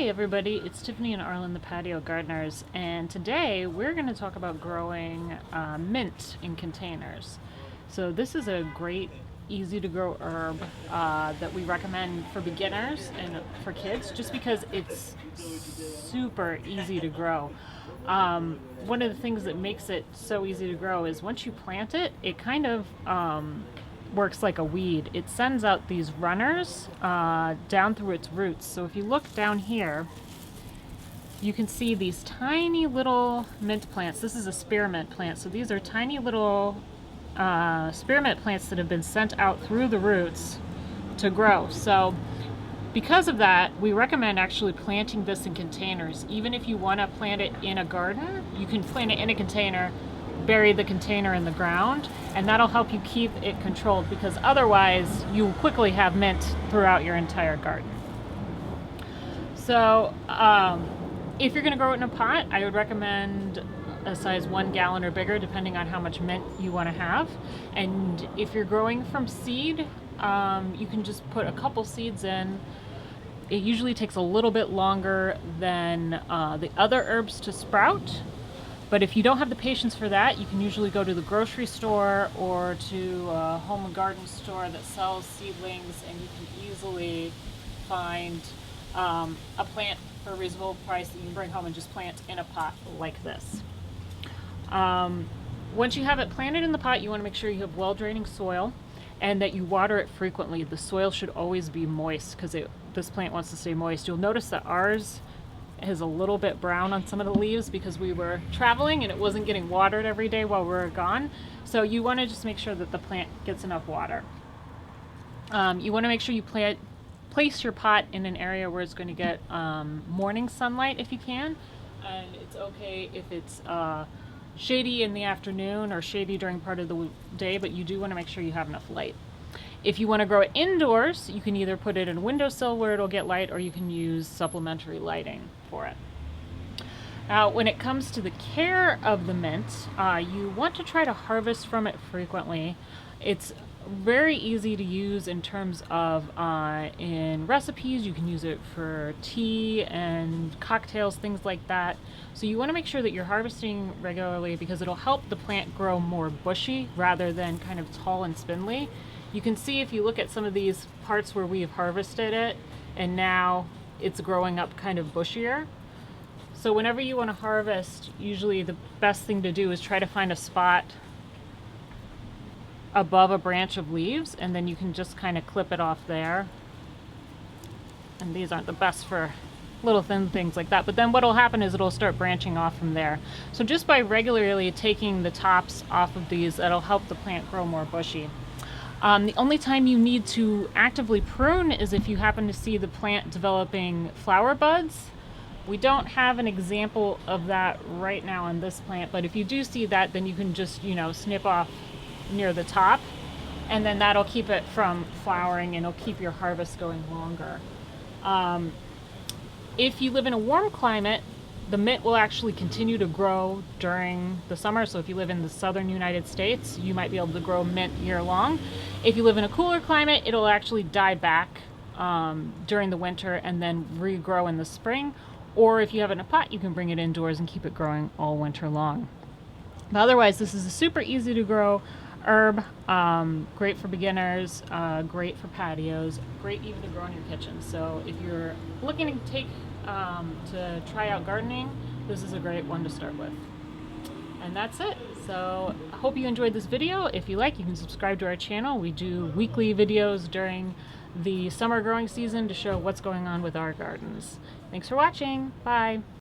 Hey everybody, it's Tiffany and Arlen, the Patio Gardeners, and today we're going to talk about growing mint in containers. So this is a great, easy to grow herb that we recommend for beginners and for kids just because it's super easy to grow. One of the things that makes it so easy to grow is once you plant it, it kind of works like a weed. It sends out these runners down through its roots. So if you look down here, you can see these tiny little mint plants. This is a spearmint plant. So these are tiny little spearmint plants that have been sent out through the roots to grow. So because of that, we recommend actually planting this in containers. Even if you want to plant it in a garden, you can plant it in a container, bury the container in the ground, and that'll help you keep it controlled, because otherwise you will quickly have mint throughout your entire garden. So if you're going to grow it in a pot, I would recommend a size 1 gallon or bigger, depending on how much mint you want to have. And if you're growing from seed, you can just put a couple seeds in. It usually takes a little bit longer than the other herbs to sprout. But if you don't have the patience for that, you can usually go to the grocery store or to a home and garden store that sells seedlings, and you can easily find a plant for a reasonable price that you can bring home and just plant in a pot like this. Once you have it planted in the pot, you want to make sure you have well-draining soil and that you water it frequently. The soil should always be moist because this plant wants to stay moist. You'll notice that ours is a little bit brown on some of the leaves because we were traveling and it wasn't getting watered every day while we were gone. So you want to just make sure that the plant gets enough water. You want to make sure you place your pot in an area where it's going to get morning sunlight if you can. And it's okay if it's shady in the afternoon or shady during part of the day, but you do want to make sure you have enough light. If you want to grow it indoors, you can either put it in a windowsill where it'll get light, or you can use supplementary lighting for it. Now, when it comes to the care of the mint, you want to try to harvest from it frequently. It's very easy to use in terms of in recipes. You can use it for tea and cocktails, things like that. So you want to make sure that you're harvesting regularly because it'll help the plant grow more bushy rather than kind of tall and spindly. You can see if you look at some of these parts where we have harvested it and now it's growing up kind of bushier. So whenever you want to harvest, usually the best thing to do is try to find a spot above a branch of leaves, and then you can just kind of clip it off there. And these aren't the best for little thin things like that, but then what will happen is it'll start branching off from there. So just by regularly taking the tops off of these, that'll help the plant grow more bushy. The only time you need to actively prune is if you happen to see the plant developing flower buds. We don't have an example of that right now on this plant, but if you do see that, then you can just, snip off near the top, and then that'll keep it from flowering and it'll keep your harvest going longer. If you live in a warm climate, the mint will actually continue to grow during the summer. So if you live in the southern United States, you might be able to grow mint year long. If you live in a cooler climate, it'll actually die back during the winter and then regrow in the spring. Or if you have it in a pot, you can bring it indoors and keep it growing all winter long. But otherwise, this is a super easy to grow herb, great for beginners, great for patios, great even to grow in your kitchen. So if you're looking to try out gardening, this is a great one to start with. And that's it. So I hope you enjoyed this video. If you like, you can subscribe to our channel. We do weekly videos during the summer growing season to show what's going on with our gardens. Thanks for watching. Bye.